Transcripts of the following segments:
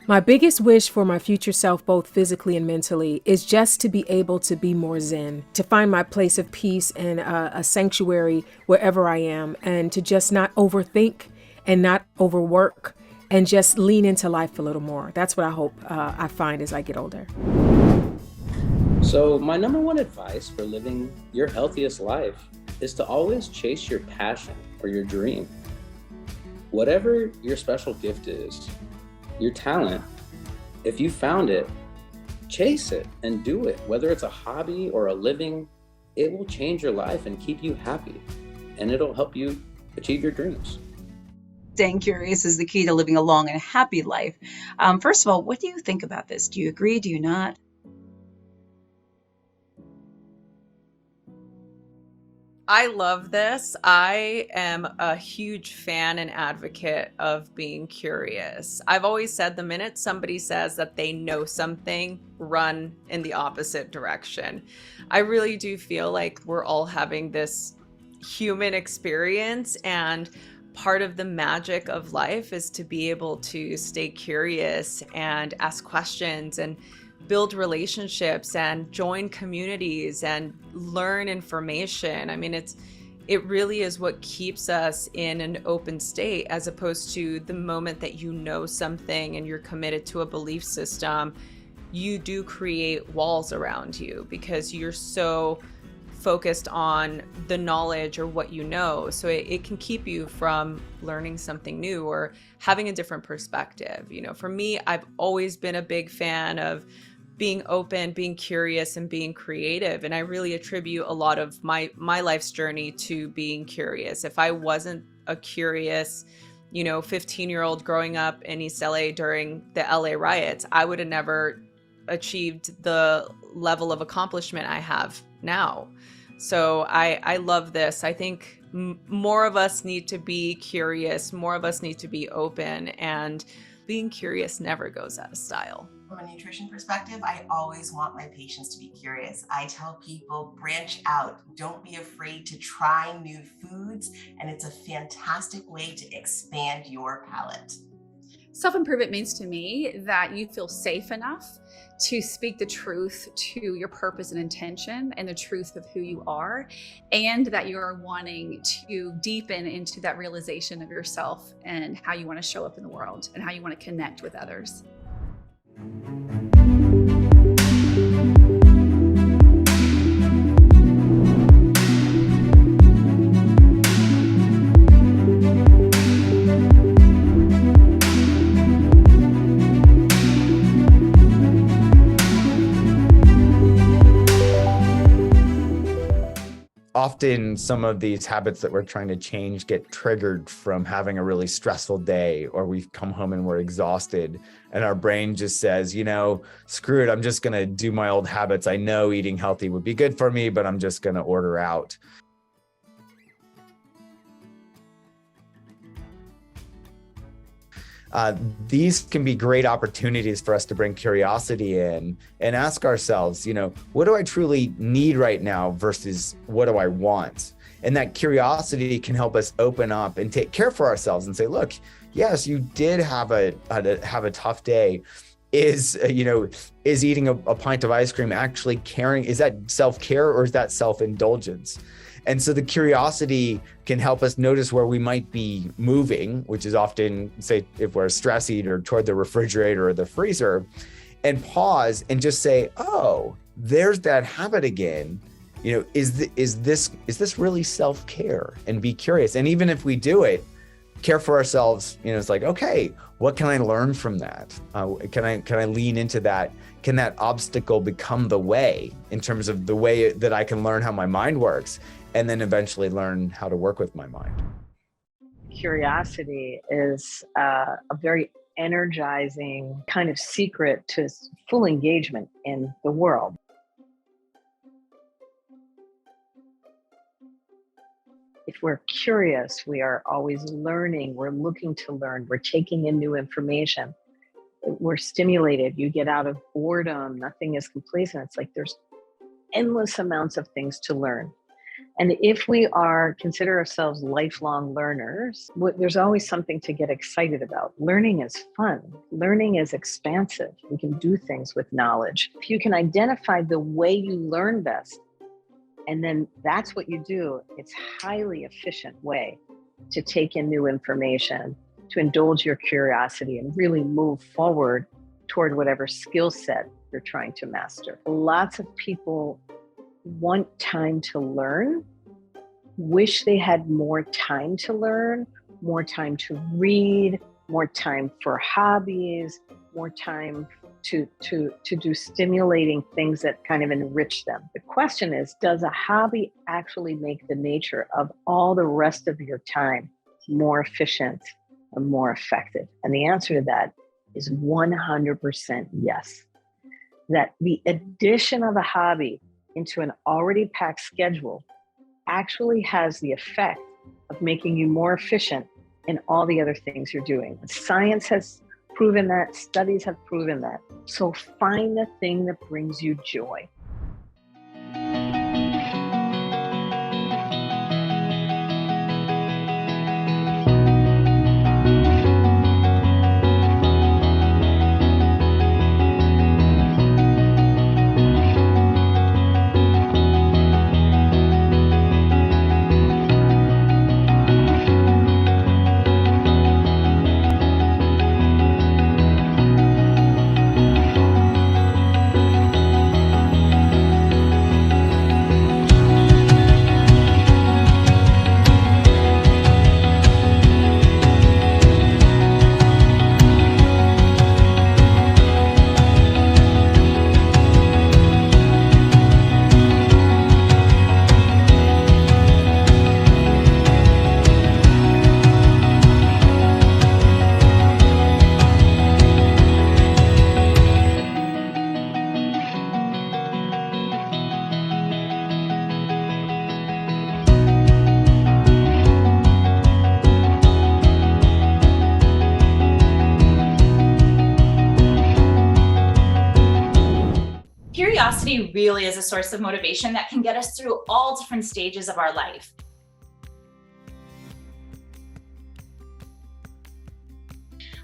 My biggest wish for my future self, both physically and mentally, is just to be able to be more zen, to find my place of peace and a sanctuary wherever I am, and to just not overthink and not overwork and just lean into life a little more. That's what I hope I find as I get older. So, my number one advice for living your healthiest life is to always chase your passion or your dream. Whatever your special gift is, your talent, if you found it, chase it and do it. Whether it's a hobby or a living, it will change your life and keep you happy, and it'll help you achieve your dreams. Staying curious is the key to living a long and happy life. First of all, what do you think about this? Do you agree? Do you not? I love this. I am a huge fan and advocate of being curious. I've always said the minute somebody says that they know something, run in the opposite direction. I really do feel like we're all having this human experience, and part of the magic of life is to be able to stay curious and ask questions and build relationships and join communities and learn information. I mean, it really is what keeps us in an open state, as opposed to the moment that you know something and you're committed to a belief system, you do create walls around you because you're so focused on the knowledge or what you know. So it can keep you from learning something new or having a different perspective. You know, for me, I've always been a big fan of being open, being curious, and being creative. And I really attribute a lot of my life's journey to being curious. If I wasn't a curious, 15-year-old growing up in East LA during the LA riots, I would have never achieved the level of accomplishment I have now. So I love this. I think more of us need to be curious, more of us need to be open, and being curious never goes out of style. From a nutrition perspective, I always want my patients to be curious. I tell people, branch out. Don't be afraid to try new foods, and it's a fantastic way to expand your palate. Self-improvement means to me that you feel safe enough to speak the truth to your purpose and intention and the truth of who you are, and that you are wanting to deepen into that realization of yourself and how you want to show up in the world and how you want to connect with others. Often some of these habits that we're trying to change get triggered from having a really stressful day, or we've come home and we're exhausted and our brain just says, screw it, I'm just going to do my old habits. I know eating healthy would be good for me, but I'm just going to order out. These can be great opportunities for us to bring curiosity in and ask ourselves, what do I truly need right now versus what do I want? And that curiosity can help us open up and take care for ourselves and say, look, yes, you did have a tough day. Is eating a pint of ice cream actually caring? Is that self-care or is that self-indulgence? And so the curiosity can help us notice where we might be moving, which is often, say, if we're a stress eater, toward the refrigerator or the freezer, and pause and just say, oh, there's that habit again. Is this really self-care? And be curious. And even if we do it, care for ourselves, it's like, okay, what can I learn from that? Can I lean into that? Can that obstacle become the way, in terms of the way that I can learn how my mind works, and then eventually learn how to work with my mind? Curiosity is a very energizing kind of secret to full engagement in the world. If we're curious, we are always learning, we're looking to learn, we're taking in new information, we're stimulated, you get out of boredom, nothing is complacent. It's like there's endless amounts of things to learn. And if we consider ourselves lifelong learners, there's always something to get excited about. Learning is fun. Learning is expansive. We can do things with knowledge. If you can identify the way you learn best, and then that's what you do, it's a highly efficient way to take in new information, to indulge your curiosity and really move forward toward whatever skill set you're trying to master. Lots of people want time to learn, wish they had more time to learn, more time to read, more time for hobbies, more time to do stimulating things that kind of enrich them. The question is, does a hobby actually make the nature of all the rest of your time more efficient and more effective? And the answer to that is 100% yes. That the addition of a hobby into an already packed schedule actually has the effect of making you more efficient in all the other things you're doing. Science has proven that, studies have proven that. So find the thing that brings you joy. Curiosity really is a source of motivation that can get us through all different stages of our life.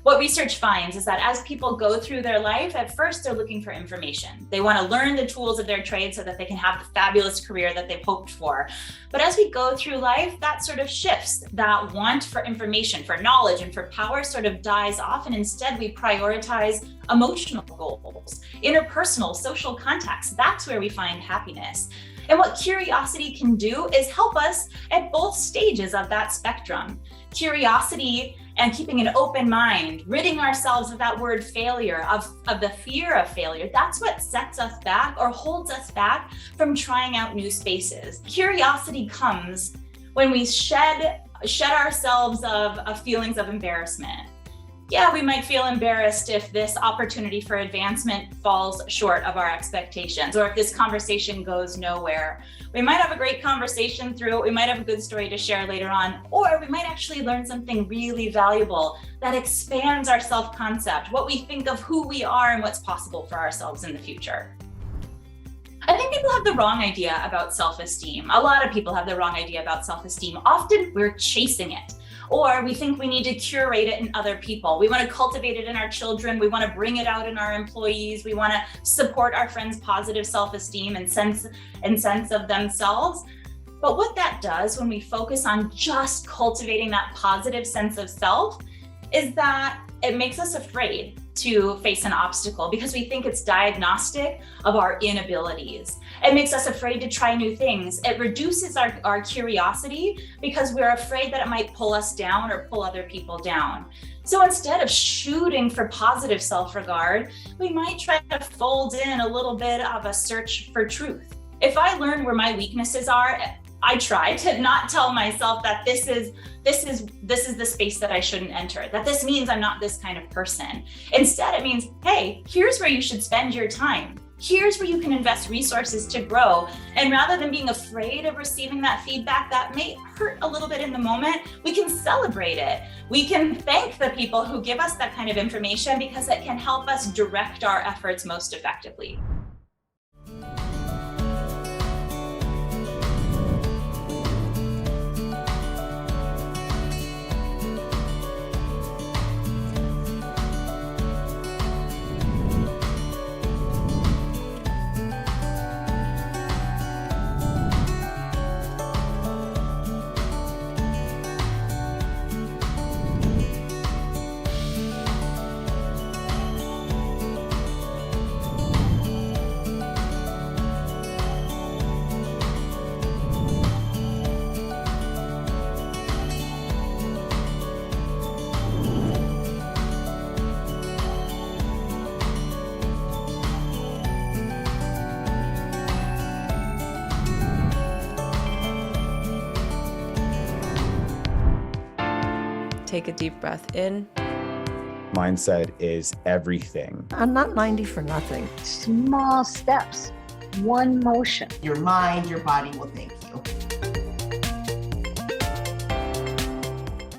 What research finds is that as people go through their life, at first they're looking for information. They want to learn the tools of their trade so that they can have the fabulous career that they've hoped for. But as we go through life, that sort of shifts. That want for information, for knowledge, and for power sort of dies off, and instead we prioritize emotional goals, interpersonal, social contacts. That's where we find happiness. And what curiosity can do is help us at both stages of that spectrum. Curiosity and keeping an open mind, ridding ourselves of that word failure, of the fear of failure. That's what sets us back or holds us back from trying out new spaces. Curiosity comes when we shed ourselves of feelings of embarrassment. Yeah, we might feel embarrassed if this opportunity for advancement falls short of our expectations, or if this conversation goes nowhere. We might have a great conversation through it, we might have a good story to share later on, or we might actually learn something really valuable that expands our self-concept, what we think of who we are and what's possible for ourselves in the future. I think people have the wrong idea about self-esteem. A lot of people have the wrong idea about self-esteem. Often we're chasing it. Or we think we need to curate it in other people. We want to cultivate it in our children. We want to bring it out in our employees. We want to support our friends' positive self-esteem and sense of themselves. But what that does when we focus on just cultivating that positive sense of self is that it makes us afraid to face an obstacle because we think it's diagnostic of our inabilities. It makes us afraid to try new things. It reduces our curiosity because we're afraid that it might pull us down or pull other people down. So instead of shooting for positive self-regard, we might try to fold in a little bit of a search for truth. If I learn where my weaknesses are, I try to not tell myself that this is the space that I shouldn't enter, that this means I'm not this kind of person. Instead, it means, hey, here's where you should spend your time. Here's where you can invest resources to grow. And rather than being afraid of receiving that feedback that may hurt a little bit in the moment, we can celebrate it. We can thank the people who give us that kind of information because it can help us direct our efforts most effectively. Take a deep breath in. Mindset is everything. I'm not 90 for nothing. Small steps, one motion. Your mind, your body will thank you.